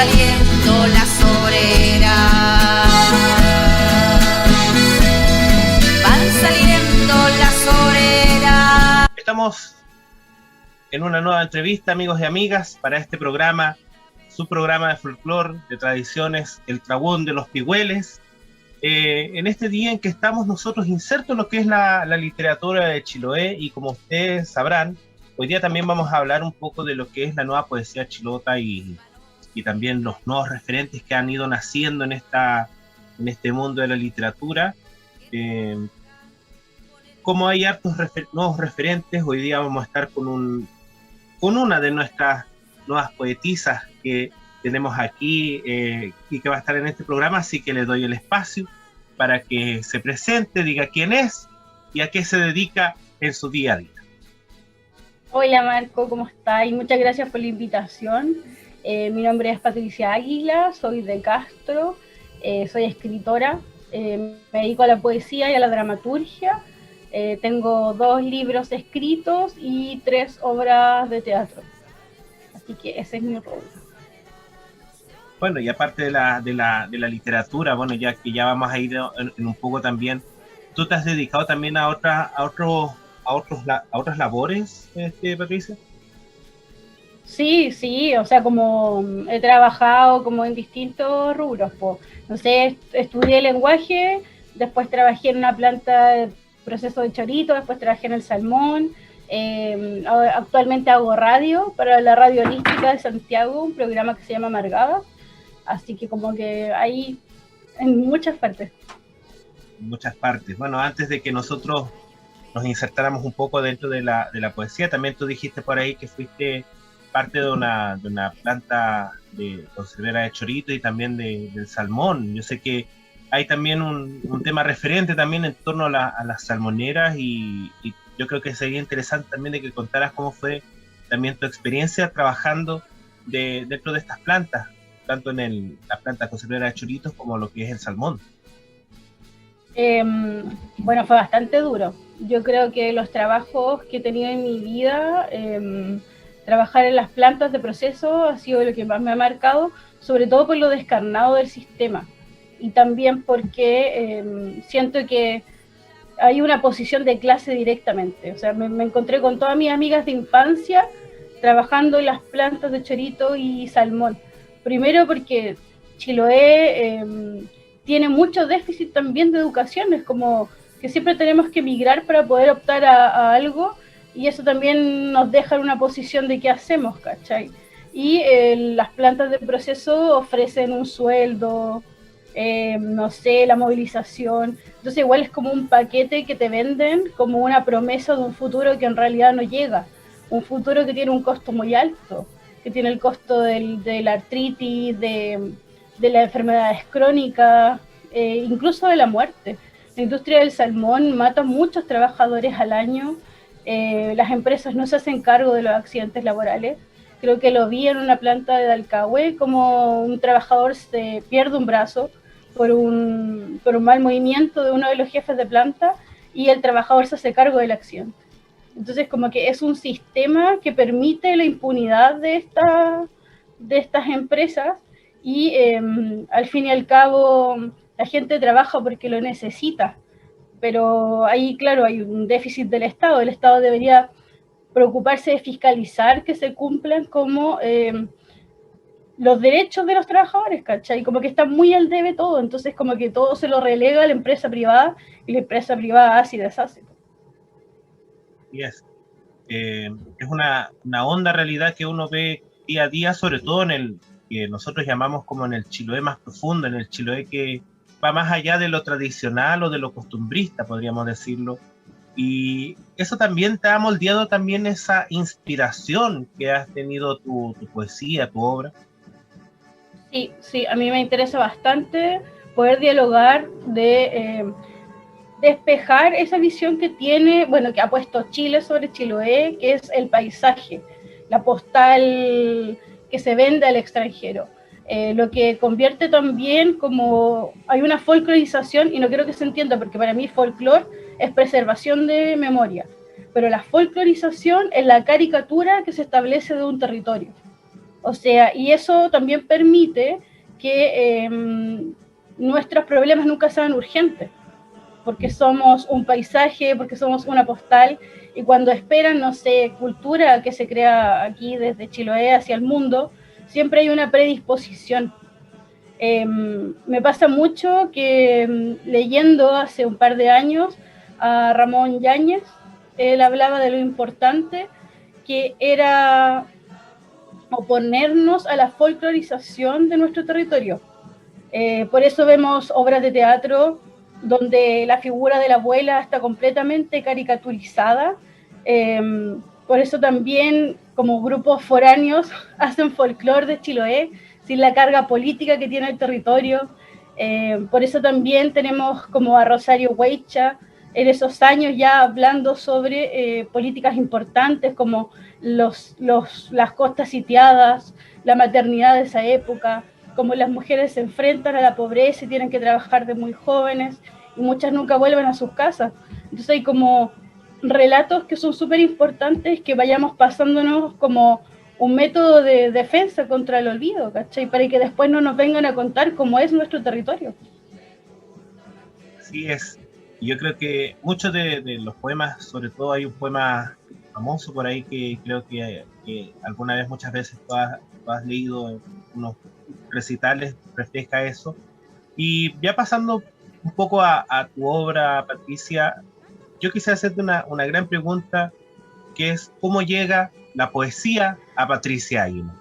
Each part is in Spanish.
saliendo las obreras, van saliendo las obreras. Estamos en una nueva entrevista, amigos y amigas, para este programa, su programa de folclore, de tradiciones, el Trabón de los Pigüeles. En este día en que estamos nosotros insertos en lo que es la literatura de Chiloé, y como ustedes sabrán, hoy día también vamos a hablar un poco de lo que es la nueva poesía chilota y también los nuevos referentes que han ido naciendo en este mundo de la literatura. Como hay hartos nuevos referentes, hoy día vamos a estar con una de nuestras nuevas poetisas que tenemos aquí y que va a estar en este programa, así que le doy el espacio para que se presente, diga quién es y a qué se dedica en su día a día. Hola Marco, ¿cómo estás? Y muchas gracias por la invitación. Mi nombre es Patricia Águila, soy de Castro, soy escritora, me dedico a la poesía y a la dramaturgia. Tengo 2 libros escritos y 3 obras de teatro. Así que ese es mi rol. Bueno, y aparte de la literatura, bueno, ya que ya vamos a ir en un poco también, ¿tú te has dedicado también a otras labores, Patricia? Sí, o sea, como he trabajado como en distintos rubros, pues. No sé, estudié lenguaje, después trabajé en una planta de proceso de chorito, después trabajé en el salmón. Actualmente hago radio para la Radio Holística de Santiago, un programa que se llama Margada. Así que como que ahí en muchas partes. En muchas partes. Bueno, antes de que nosotros nos insertáramos un poco dentro de la poesía, también tú dijiste por ahí que fuiste parte de una planta de conservera de chorito y también del salmón. Yo sé que hay también un tema referente también en torno a las salmoneras y yo creo que sería interesante también de que contaras cómo fue también tu experiencia trabajando dentro de estas plantas, tanto en la planta conservera de choritos como lo que es el salmón. Bueno, fue bastante duro. Yo creo que los trabajos que he tenido en mi vida, trabajar en las plantas de proceso ha sido lo que más me ha marcado, sobre todo por lo descarnado del sistema y también porque siento que hay una posición de clase directamente. O sea, me encontré con todas mis amigas de infancia trabajando en las plantas de chorito y salmón. Primero porque Chiloé tiene mucho déficit también de educación, es como que siempre tenemos que migrar para poder optar a algo, y eso también nos deja en una posición de qué hacemos, ¿cachai? Y las plantas de proceso ofrecen un sueldo, no sé, la movilización, entonces igual es como un paquete que te venden como una promesa de un futuro que en realidad no llega, un futuro que tiene un costo muy alto, que tiene el costo de la artritis, de las enfermedades crónicas, incluso de la muerte. La industria del salmón mata a muchos trabajadores al año, las empresas no se hacen cargo de los accidentes laborales. Creo que lo vi en una planta de Dalcahue, como un trabajador se pierde un brazo por un mal movimiento de uno de los jefes de planta y el trabajador se hace cargo del accidente. Entonces como que es un sistema que permite la impunidad de estas empresas y al fin y al cabo la gente trabaja porque lo necesita, pero ahí claro hay un déficit del Estado. El Estado debería preocuparse de fiscalizar que se cumplan como los derechos de los trabajadores, ¿cachai? Como que está muy al debe todo, entonces como que todo se lo relega a la empresa privada y la empresa privada hace y deshace. Yes. Es una honda realidad que uno ve día a día, sobre todo en el que nosotros llamamos como en el Chiloé más profundo, en el Chiloé que va más allá de lo tradicional o de lo costumbrista, podríamos decirlo. Y eso también te ha moldeado también esa inspiración que has tenido tu poesía, tu obra. Sí, a mí me interesa bastante poder dialogar de despejar esa visión que tiene, bueno, que ha puesto Chile sobre Chiloé, que es el paisaje, la postal que se vende al extranjero. Lo que convierte también como hay una folclorización, y no quiero que se entienda porque para mí folclore es preservación de memoria, pero la folclorización es la caricatura que se establece de un territorio. O sea, y eso también permite que nuestros problemas nunca sean urgentes, porque somos un paisaje, porque somos una postal, y cuando esperan, no sé, cultura que se crea aquí desde Chiloé hacia el mundo, siempre hay una predisposición. Me pasa mucho que leyendo hace un par de años a Ramón Yáñez, él hablaba de lo importante que era oponernos a la folclorización de nuestro territorio. Por eso vemos obras de teatro donde la figura de la abuela está completamente caricaturizada. Por eso también, como grupos foráneos, hacen folclore de Chiloé sin la carga política que tiene el territorio. Por eso también tenemos como a Rosario Weicha en esos años ya hablando sobre políticas importantes como las costas sitiadas, la maternidad de esa época, como las mujeres se enfrentan a la pobreza y tienen que trabajar de muy jóvenes y muchas nunca vuelven a sus casas. Entonces hay como relatos que son súper importantes que vayamos pasándonos como un método de defensa contra el olvido, ¿cachai? Para que después no nos vengan a contar cómo es nuestro territorio. Así es. Yo creo que muchos de los poemas, sobre todo hay un poema famoso por ahí que creo que alguna vez, muchas veces tú has leído unos recitales, refleja eso. Y ya pasando un poco a tu obra, Patricia, yo quisiera hacerte una gran pregunta, que es ¿cómo llega la poesía a Patricia Águila?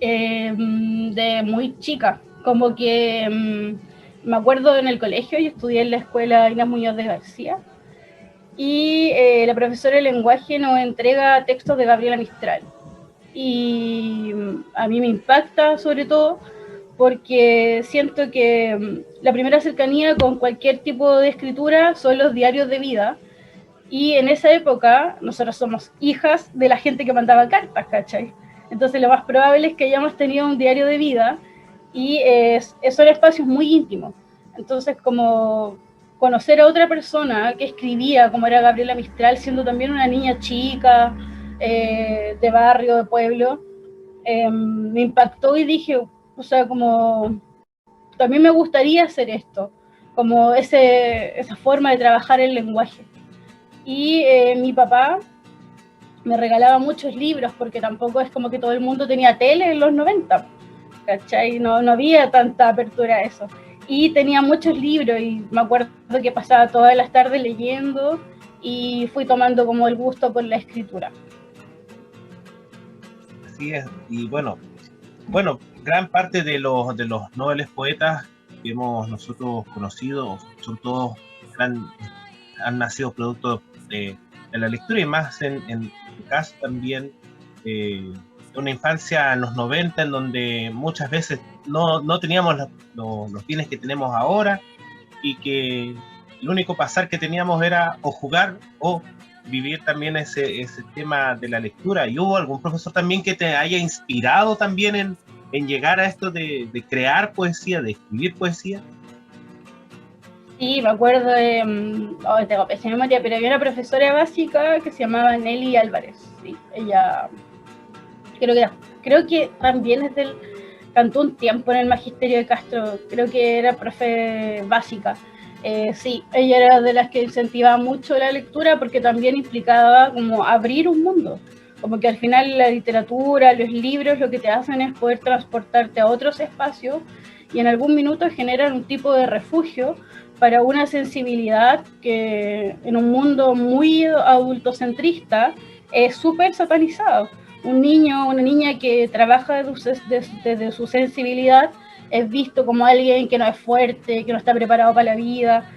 De muy chica, como que me acuerdo en el colegio, yo estudié en la escuela Inés Muñoz de García, y la profesora de lenguaje nos entrega textos de Gabriela Mistral. Y a mí me impacta sobre todo porque siento que la primera cercanía con cualquier tipo de escritura son los diarios de vida. Y en esa época nosotros somos hijas de la gente que mandaba cartas, ¿cachai? Entonces lo más probable es que hayamos tenido un diario de vida y son espacios muy íntimos. Entonces como conocer a otra persona que escribía como era Gabriela Mistral, siendo también una niña chica, de barrio, de pueblo, me impactó y dije, o sea, como también me gustaría hacer esto, como esa forma de trabajar el lenguaje. Y mi papá me regalaba muchos libros, porque tampoco es como que todo el mundo tenía tele en los 90, ¿cachai? No había tanta apertura a eso. Y tenía muchos libros y me acuerdo que pasaba todas las tardes leyendo y fui tomando como el gusto por la escritura. Así es, y bueno, gran parte de los nobles poetas que hemos nosotros conocido son todos han nacido producto de la lectura, y más en tu caso también, de una infancia en los 90 en donde muchas veces no teníamos los bienes que tenemos ahora, y que el único pasar que teníamos era o jugar o vivir también ese tema de la lectura. ¿Y hubo algún profesor también que te haya inspirado también en llegar a esto de crear poesía, de escribir poesía? Sí, me acuerdo tengo pésima memoria, pero había una profesora básica que se llamaba Nelly Álvarez. Sí, ella creo que también cantó un tiempo en el Magisterio de Castro, creo que era profe básica. Sí, ella era de las que incentivaba mucho la lectura porque también implicaba como abrir un mundo, como que al final la literatura, los libros lo que te hacen es poder transportarte a otros espacios y en algún minuto generan un tipo de refugio para una sensibilidad que en un mundo muy adultocentrista es súper satanizado. Un niño, una niña que trabaja desde su sensibilidad es visto como alguien que no es fuerte, que no está preparado para la vida.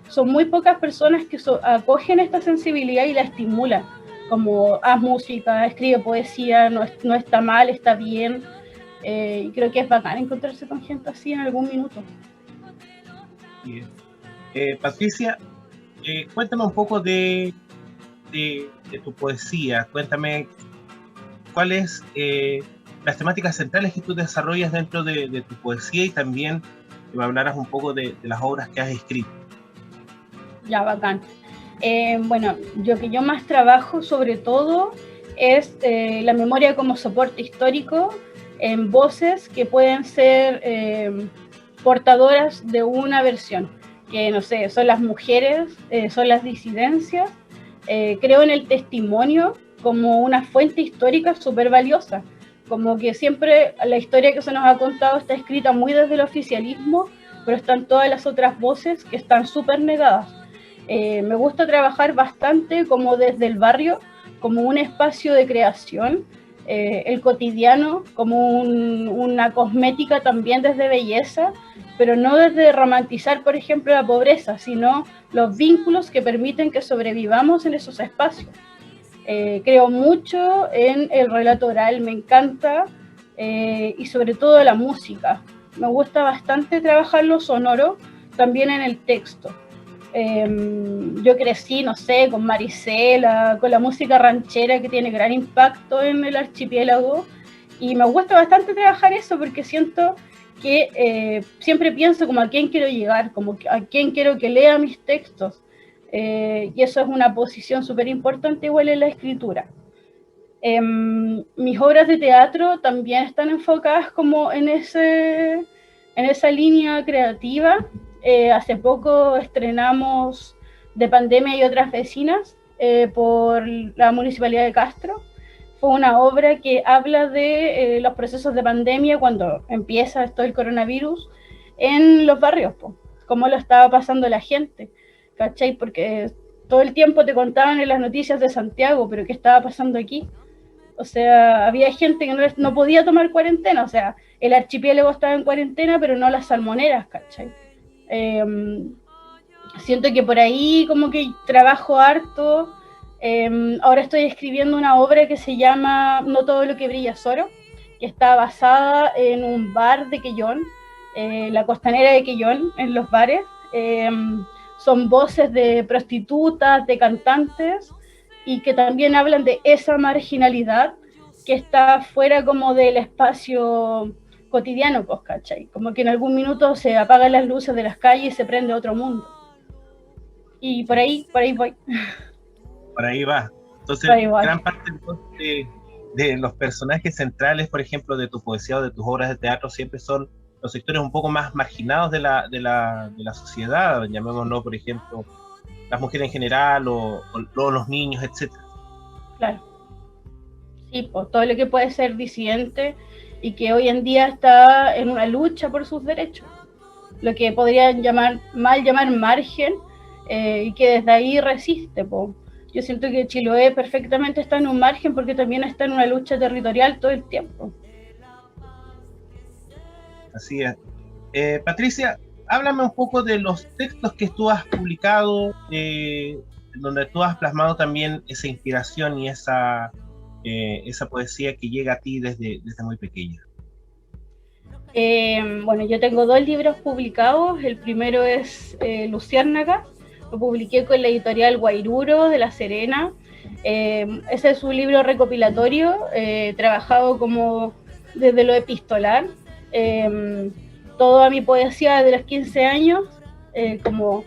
Son muy pocas personas que acogen esta sensibilidad y la estimulan, como haz música, escribe poesía, no está mal, está bien. Y creo que es bacán encontrarse con gente así en algún minuto. Patricia, cuéntame un poco de tu poesía, cuéntame cuáles las temáticas centrales que tú desarrollas dentro de tu poesía, y también que me hablaras un poco de las obras que has escrito. Ya, bacán. Bueno, yo más trabajo sobre todo es la memoria como soporte histórico en voces que pueden ser portadoras de una versión, que no sé, son las mujeres, son las disidencias. Creo en el testimonio como una fuente histórica súper valiosa, como que siempre la historia que se nos ha contado está escrita muy desde el oficialismo, pero están todas las otras voces que están súper negadas. Me gusta trabajar bastante como desde el barrio, como un espacio de creación, el cotidiano como una cosmética también desde belleza, pero no desde romantizar, por ejemplo, la pobreza, sino los vínculos que permiten que sobrevivamos en esos espacios. Creo mucho en el relato oral, me encanta, y sobre todo la música. Me gusta bastante trabajar lo sonoro, también en el texto. Yo crecí, no sé, con Marisela, con la música ranchera que tiene gran impacto en el archipiélago, y me gusta bastante trabajar eso porque siento que siempre pienso como a quién quiero llegar, como a quién quiero que lea mis textos, y eso es una posición súper importante igual en la escritura. Mis obras de teatro también están enfocadas como en esa línea creativa. Hace poco estrenamos De Pandemia y otras vecinas por la Municipalidad de Castro. Fue una obra que habla de los procesos de pandemia cuando empieza esto del coronavirus en los barrios, cómo lo estaba pasando la gente, ¿cachai? Porque todo el tiempo te contaban en las noticias de Santiago, pero ¿qué estaba pasando aquí? O sea, había gente que no podía tomar cuarentena, o sea, el archipiélago estaba en cuarentena, pero no las salmoneras, ¿cachai? Siento que por ahí como que trabajo harto. Ahora estoy escribiendo una obra que se llama No todo lo que brilla es oro, que está basada en un bar de Quellón, la costanera de Quellón, en los bares. Son voces de prostitutas, de cantantes, y que también hablan de esa marginalidad que está fuera como del espacio cotidiano, pues, ¿cachai? Como que en algún minuto se apagan las luces de las calles y se prende otro mundo. Y por ahí voy. Por ahí va. Entonces, gran parte de los personajes centrales, por ejemplo, de tu poesía o de tus obras de teatro, siempre son los sectores un poco más marginados de la sociedad, llamémoslo, por ejemplo, las mujeres en general o los niños, etcétera. Claro. Sí, pues todo lo que puede ser disidente y que hoy en día está en una lucha por sus derechos. Lo que podrían llamar margen, y que desde ahí resiste, pues. Yo siento que Chiloé perfectamente está en un margen porque también está en una lucha territorial todo el tiempo. Así es. Patricia, háblame un poco de los textos que tú has publicado, donde tú has plasmado también esa inspiración y esa poesía que llega a ti desde muy pequeña. Bueno, yo tengo 2 libros publicados. El primero es Luciérnaga. Lo publiqué con la editorial Guairuro de La Serena. Ese es un libro recopilatorio, trabajado como desde lo epistolar. Toda mi poesía de los 15 años, como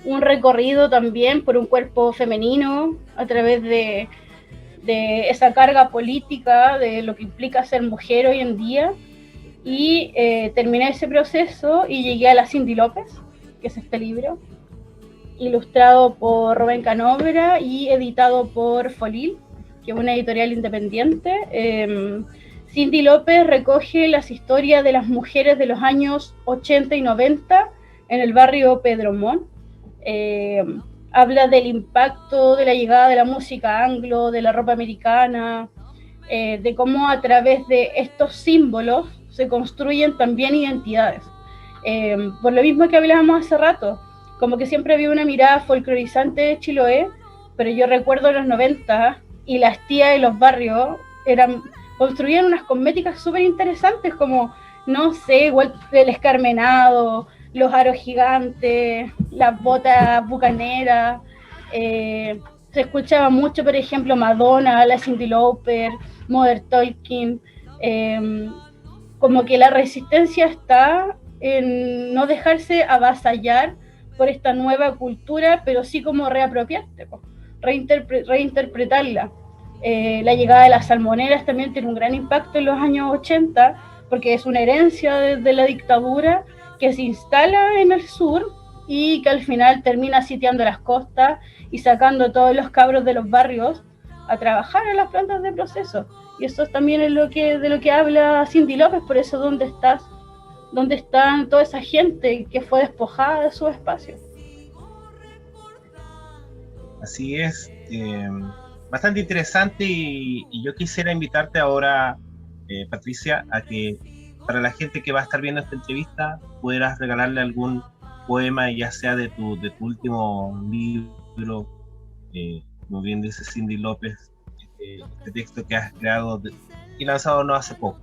un recorrido también por un cuerpo femenino a través de esa carga política, de lo que implica ser mujer hoy en día. Y terminé ese proceso y llegué a la Cindy López, que es este libro, ilustrado por Rubén Canobra y editado por Folil, que es una editorial independiente. Cindy López recoge las historias de las mujeres de los años 80 y 90 en el barrio Pedro Montt. Habla del impacto de la llegada de la música anglo, de la ropa americana, de cómo a través de estos símbolos se construyen también identidades. Por lo mismo que hablábamos hace rato, como que siempre había una mirada folclorizante de Chiloé, pero yo recuerdo los 90 y las tías de los barrios construían unas cosméticas súper interesantes, como, no sé, igual el escarmenado, los aros gigantes, las botas bucaneras. Se escuchaba mucho, por ejemplo, Madonna, la Cyndi Lauper, Modern Talking. Como que la resistencia está en no dejarse avasallar por esta nueva cultura, pero sí como reapropiarte, reinterpretarla. La llegada de las salmoneras también tiene un gran impacto en los años 80, porque es una herencia de la dictadura que se instala en el sur y que al final termina sitiando las costas y sacando a todos los cabros de los barrios a trabajar en las plantas de proceso. Y eso también es de lo que habla Cindy López. Por eso, ¿dónde estás? ¿Dónde están toda esa gente que fue despojada de su espacio? Así es, bastante interesante y yo quisiera invitarte ahora, Patricia, a que para la gente que va a estar viendo esta entrevista pudieras regalarle algún poema, ya sea de tu último libro, como bien dice Cindy López, este texto que has creado y lanzado no hace poco.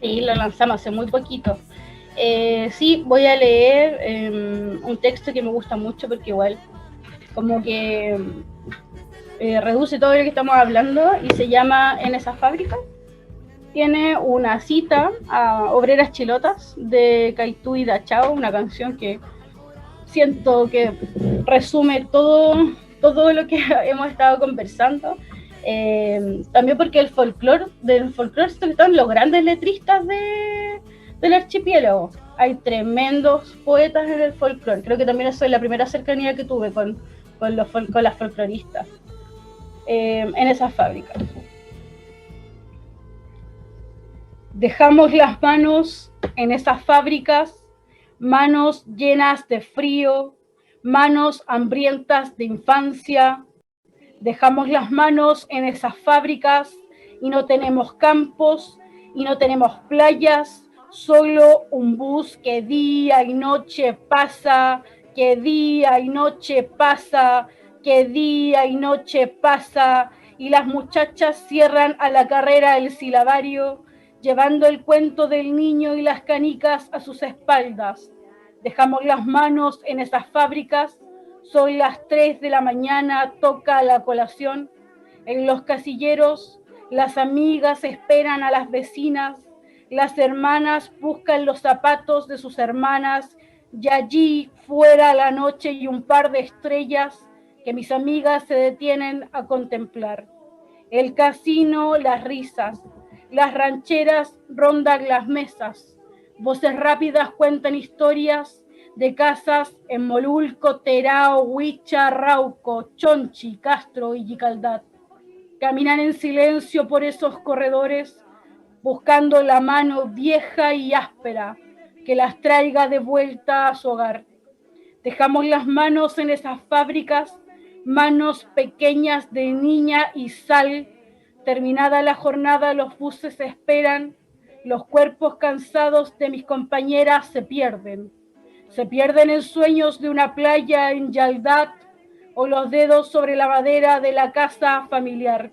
Sí, lo lanzamos hace muy poquito. Sí, voy a leer un texto que me gusta mucho porque igual como que reduce todo lo que estamos hablando y se llama En esa fábrica. Tiene una cita a Obreras Chilotas de Caitú y Dachao, una canción que siento que resume todo lo que hemos estado conversando. También porque del folclore están los grandes letristas del archipiélago. Hay tremendos poetas en el folclore. Creo que también eso es la primera cercanía que tuve con las folcloristas en esas fábricas. Dejamos las manos en esas fábricas, manos llenas de frío, manos hambrientas de infancia. Dejamos las manos en esas fábricas y no tenemos campos y no tenemos playas, solo un bus que día y noche pasa, que día y noche pasa, que día y noche pasa, y las muchachas cierran a la carrera el silabario, llevando el cuento del niño y las canicas a sus espaldas. Dejamos las manos en esas fábricas. Son las 3 de la mañana, toca la colación. En los casilleros, las amigas esperan a las vecinas, las hermanas buscan los zapatos de sus hermanas, y allí, fuera la noche y un par de estrellas que mis amigas se detienen a contemplar. El casino, las risas, las rancheras rondan las mesas, voces rápidas cuentan historias de casas en Molulco, Terao, Huicha, Rauco, Chonchi, Castro y Yicaldad. Caminan en silencio por esos corredores, buscando la mano vieja y áspera que las traiga de vuelta a su hogar. Dejamos las manos en esas fábricas, manos pequeñas de niña y sal. Terminada la jornada, los buses esperan, los cuerpos cansados de mis compañeras se pierden en sueños de una playa en Yaldad o los dedos sobre la madera de la casa familiar.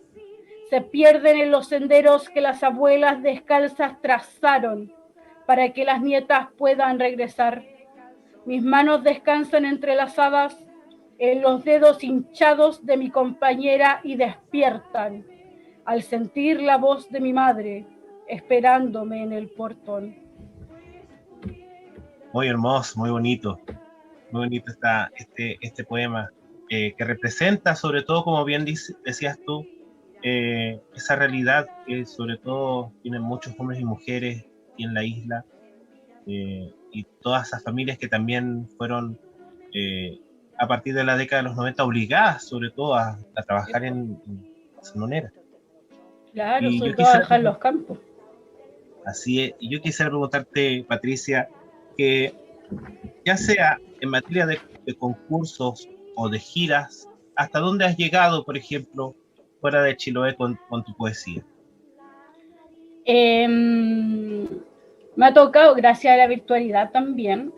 Se pierden en los senderos que las abuelas descalzas trazaron para que las nietas puedan regresar. Mis manos descansan entrelazadas en los dedos hinchados de mi compañera y despiertan al sentir la voz de mi madre esperándome en el portón. Muy hermoso, muy bonito está este poema, que representa sobre todo, como bien decías tú, esa realidad que sobre todo tienen muchos hombres y mujeres aquí en la isla, y todas esas familias que también fueron, a partir de la década de los 90, obligadas sobre todo a trabajar en salmonera. Claro, y sobre todo a dejar los campos. Así es, y yo quisiera preguntarte, Patricia, que ya sea en materia de concursos o de giras, ¿hasta dónde has llegado, por ejemplo, fuera de Chiloé con tu poesía? Me ha tocado, gracias a la virtualidad también,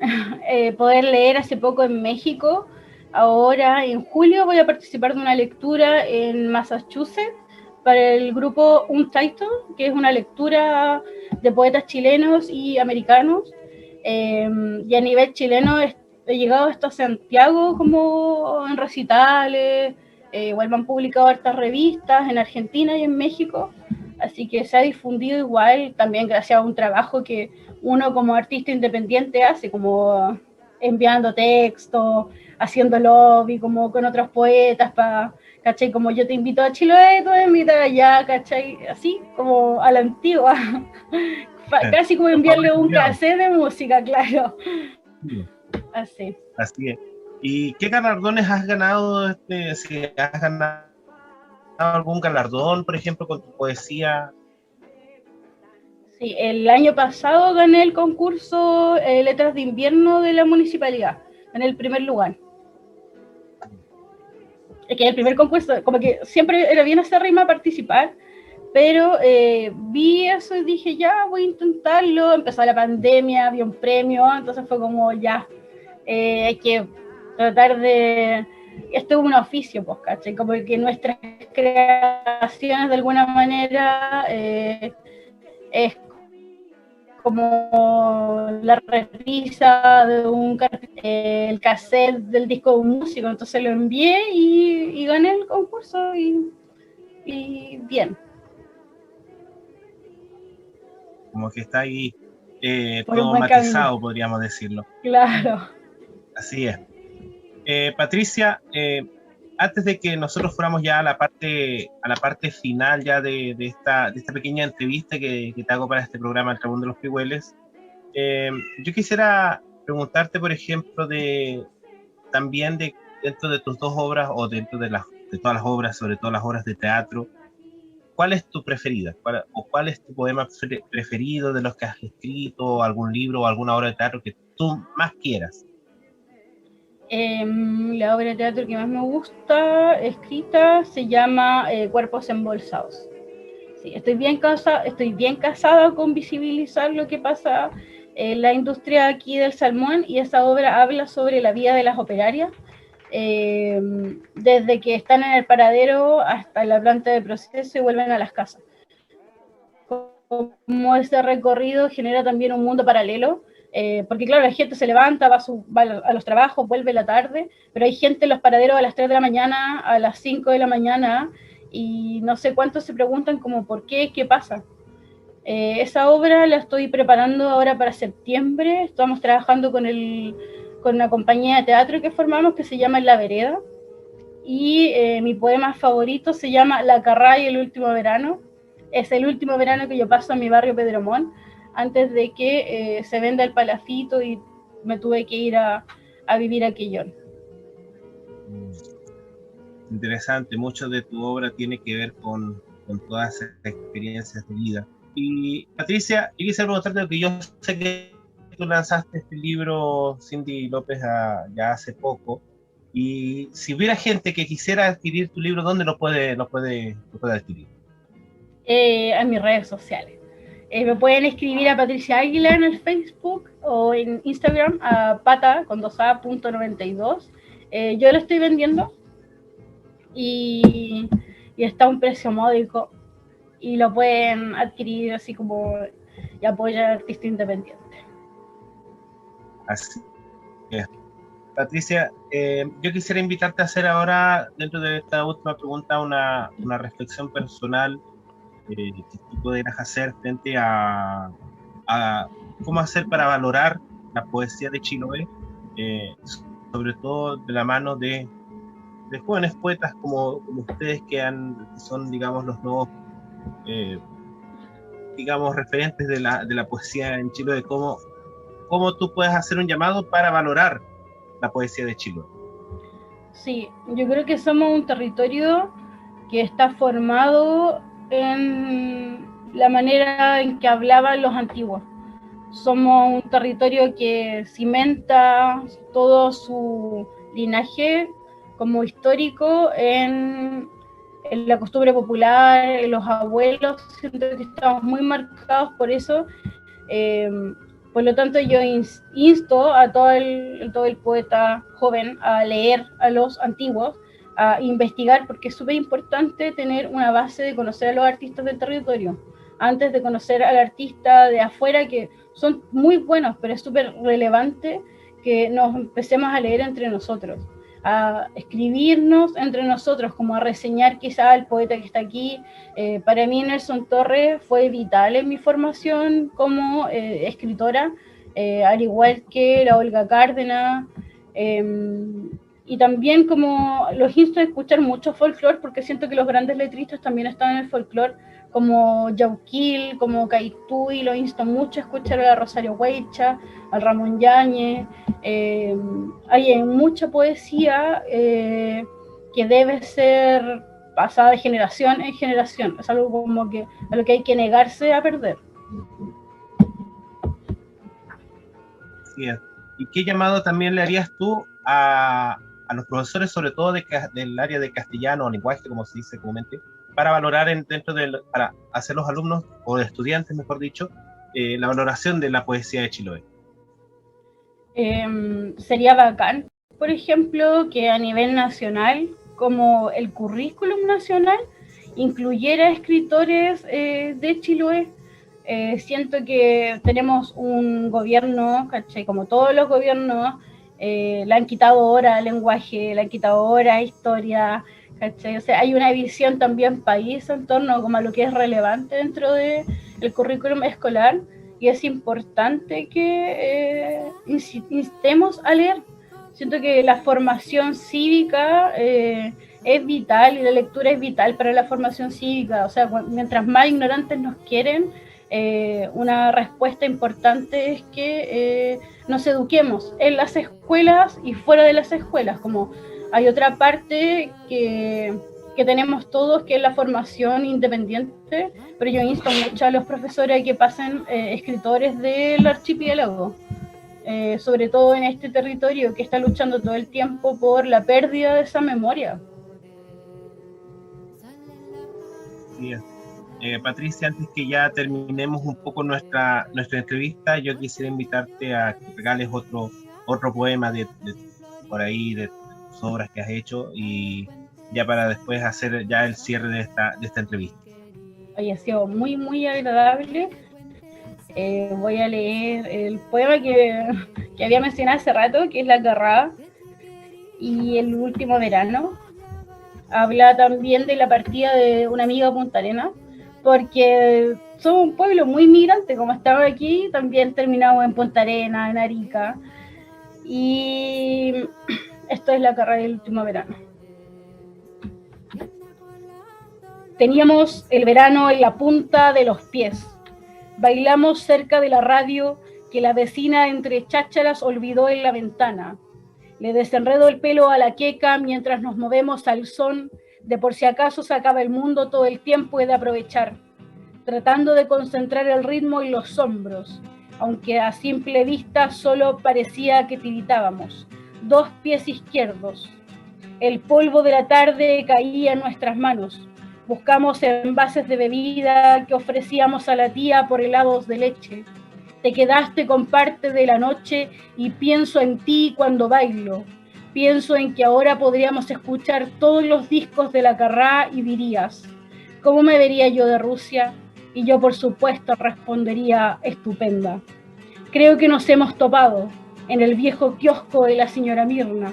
poder leer hace poco en México. Ahora, en julio, voy a participar de una lectura en Massachusetts para el grupo Untitled, que es una lectura de poetas chilenos y americanos. Y a nivel chileno he llegado hasta Santiago como en recitales, igual me han publicado hartas revistas en Argentina y en México, así que se ha difundido igual también gracias a un trabajo que uno como artista independiente hace, como enviando textos, haciendo lobby como con otros poetas para ¿cachai? Como yo te invito a Chiloé, tú me invitas allá, ¿cachai? Así como a la antigua, casi como enviarle un cassette de música, claro. Sí, Así. así es. ¿Y qué galardones has ganado? Si has ganado algún galardón, por ejemplo, con tu poesía. Sí, el año pasado gané el concurso Letras de Invierno de la municipalidad, en el primer lugar. Es que el primer concurso, como que siempre era bien acérrima participar, pero vi eso y dije, ya, voy a intentarlo. Empezó la pandemia, había un premio, entonces fue como, ya, hay que tratar de... Esto es un oficio, pues, ¿cachai? Como que nuestras creaciones de alguna manera es como la repisa de el cassette del disco de un músico, entonces lo envié y gané el concurso y bien. Como que está ahí Por un todo buen matizado, camino. podríamos decirlo. Claro. Así es. Patricia, antes de que nosotros fuéramos ya a la parte final ya de esta pequeña entrevista que te hago para este programa El Trabún de los Pihueles, yo quisiera preguntarte, por ejemplo, también dentro de tus dos obras o dentro de todas las obras, sobre todo las obras de teatro, ¿cuál es tu preferida? ¿Cuál es tu poema preferido de los que has escrito, algún libro o alguna obra de teatro que tú más quieras? La obra de teatro que más me gusta, escrita, se llama Cuerpos Embolsados. Sí, estoy bien casada con visibilizar lo que pasa en la industria aquí del salmón, y esa obra habla sobre la vida de las operarias, desde que están en el paradero hasta la planta de proceso y vuelven a las casas. Como ese recorrido genera también un mundo paralelo, porque claro, la gente se levanta, va a los trabajos, vuelve la tarde, pero hay gente en los paraderos a las 3 de la mañana, a las 5 de la mañana, y no sé cuántos se preguntan como por qué, qué pasa. Esa obra la estoy preparando ahora para septiembre. Estamos trabajando con una compañía de teatro que formamos que se llama La Vereda, y mi poema favorito se llama La Carrá y el último verano. Es el último verano que yo paso en mi barrio Pedromón, antes de que se venda el palafito y me tuve que ir a vivir a Quillón. Interesante, mucho de tu obra tiene que ver con todas esas experiencias de vida. Y Patricia, yo quisiera preguntarte, porque yo sé que tú lanzaste este libro, Cindy López, ya hace poco, y si hubiera gente que quisiera adquirir tu libro, ¿dónde lo puede adquirir? En mis redes sociales. Me pueden escribir a Patricia Águila en el Facebook o en Instagram a pata.92. Yo lo estoy vendiendo y está a un precio módico y lo pueden adquirir así como y apoyar al artista independiente. Así es. Patricia, yo quisiera invitarte a hacer ahora, dentro de esta última pregunta, una reflexión personal que tú pudieras hacer frente a cómo hacer para valorar la poesía de Chiloé, sobre todo de la mano de jóvenes poetas como ustedes que son, digamos, los nuevos, digamos, referentes de la poesía en Chiloé. ¿Cómo tú puedes hacer un llamado para valorar la poesía de Chiloé? Sí, yo creo que somos un territorio que está formado en la manera en que hablaban los antiguos. Somos un territorio que cimenta todo su linaje como histórico en la costumbre popular, en los abuelos. Siento que estamos muy marcados por eso. Por lo tanto, yo insto a todo el poeta joven a leer a los antiguos, a investigar, porque es súper importante tener una base de conocer a los artistas del territorio, antes de conocer al artista de afuera, que son muy buenos, pero es súper relevante que nos empecemos a leer entre nosotros, a escribirnos entre nosotros, como a reseñar quizá al poeta que está aquí. Para mí Nelson Torres fue vital en mi formación como escritora, al igual que la Olga Cárdenas. Y también como los insto a escuchar mucho folclore, porque siento que los grandes letristas también están en el folclore, como Yauquil, como Caitúi, lo insto mucho a escuchar a Rosario Huecha, al Ramón Yáñez. Hay mucha poesía que debe ser pasada de generación en generación. Es algo como que a lo que hay que negarse a perder. Así es. ¿Y qué llamado también le harías tú a los profesores, sobre todo del área de castellano o lenguaje, como se dice comúnmente, para valorar para hacer los alumnos, o estudiantes, mejor dicho, la valoración de la poesía de Chiloé? Sería bacán, por ejemplo, que a nivel nacional, como el currículum nacional, incluyera escritores de Chiloé. Siento que tenemos un gobierno, ¿cachai? Como todos los gobiernos, le han quitado hora al lenguaje, le han quitado hora a historia, ¿cachai? O sea, hay una visión también país en torno como a lo que es relevante dentro del currículum escolar, y es importante que instemos a leer. Siento que la formación cívica es vital, y la lectura es vital para la formación cívica. O sea, mientras más ignorantes nos quieren, una respuesta importante es que nos eduquemos en las escuelas y fuera de las escuelas. Como hay otra parte que tenemos todos, que es la formación independiente, pero yo insto mucho a los profesores a que pasen escritores del archipiélago, sobre todo en este territorio que está luchando todo el tiempo por la pérdida de esa memoria. Sí. Patricia, antes que ya terminemos un poco nuestra entrevista, yo quisiera invitarte a que regales otro poema por ahí, de tus obras que has hecho, y ya para después hacer ya el cierre de esta entrevista. Hoy ha sido muy, muy agradable. Voy a leer el poema que había mencionado hace rato, que es La Carrada y El Último Verano. Habla también de la partida de una amiga a Punta Arenas, porque somos un pueblo muy migrante. Como estaba aquí, también terminamos en Punta Arenas, en Arica, y esto es La Carrera del Último Verano. Teníamos el verano en la punta de los pies. Bailamos cerca de la radio que la vecina entre chácharas olvidó en la ventana. Le desenredo el pelo a la queca mientras nos movemos al son de por si acaso se acaba el mundo todo el tiempo y de aprovechar, tratando de concentrar el ritmo en los hombros, aunque a simple vista solo parecía que tiritábamos. 2 pies izquierdos. El polvo de la tarde caía en nuestras manos. Buscamos envases de bebida que ofrecíamos a la tía por helados de leche. Te quedaste con parte de la noche y pienso en ti cuando bailo. Pienso en que ahora podríamos escuchar todos los discos de La Carrá y dirías, ¿cómo me vería yo de Rusia? Y yo, por supuesto, respondería, estupenda. Creo que nos hemos topado en el viejo kiosco de la señora Mirna.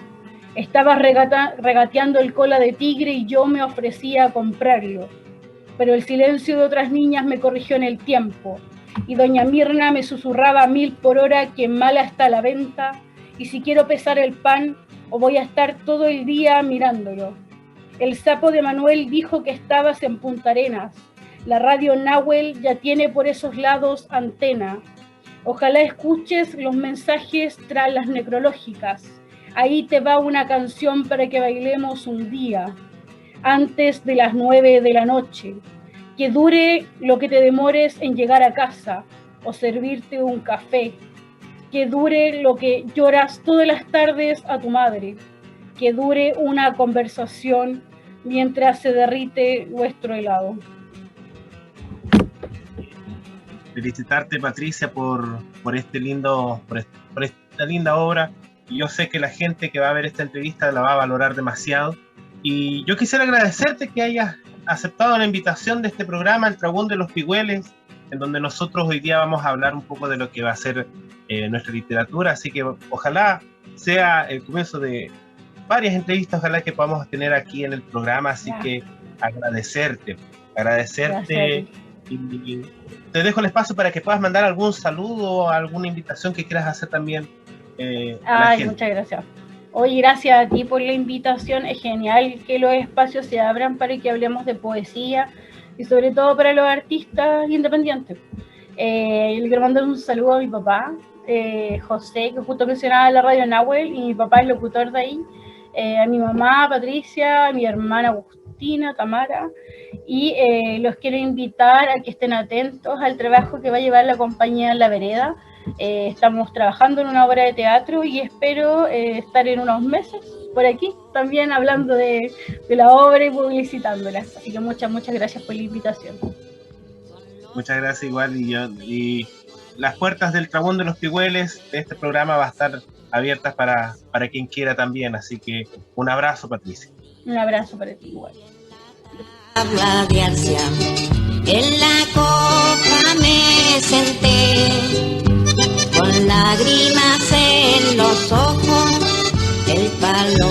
Estabas regateando el cola de tigre y yo me ofrecía a comprarlo. Pero el silencio de otras niñas me corrigió en el tiempo, y doña Mirna me susurraba a 1000 por hora que mala está la venta, y si quiero pesar el pan, o voy a estar todo el día mirándolo. El sapo de Manuel dijo que estabas en Punta Arenas. La radio Nahuel ya tiene por esos lados antena. Ojalá escuches los mensajes tras las necrológicas. Ahí te va una canción para que bailemos un día, antes de las 9 de la noche. Que dure lo que te demores en llegar a casa o servirte un café. Que dure lo que lloras todas las tardes a tu madre. Que dure una conversación mientras se derrite nuestro helado. Felicitarte, Patricia, por esta linda obra. Y yo sé que la gente que va a ver esta entrevista la va a valorar demasiado. Y yo quisiera agradecerte que hayas aceptado la invitación de este programa, El Tragún de los Pigüeles, en donde nosotros hoy día vamos a hablar un poco de lo que va a ser nuestra literatura. Así que ojalá sea el comienzo de varias entrevistas, ojalá que podamos tener aquí en el programa. Así que agradecerte. Y te dejo el espacio para que puedas mandar algún saludo o alguna invitación que quieras hacer también. Ay, muchas gracias. Hoy, gracias a ti por la invitación. Es genial que los espacios se abran para que hablemos de poesía y sobre todo para los artistas independientes. Le quiero mandar un saludo a mi papá, José, que justo mencionaba la radio Nahuel, y mi papá es locutor de ahí. A mi mamá, Patricia, a mi hermana Agustina, Tamara, y los quiero invitar a que estén atentos al trabajo que va a llevar la compañía La Vereda. Estamos trabajando en una obra de teatro y espero estar en unos meses por aquí también hablando de la obra y publicitándola. Así que muchas gracias por la invitación. Muchas gracias igual, y las puertas del Trabón de los Pigüeles de este programa va a estar abiertas para quien quiera también, así que un abrazo, Patricia. Un abrazo para ti igual. Habla de Arcia, en la copa me senté, con lágrimas en los ojos, el palo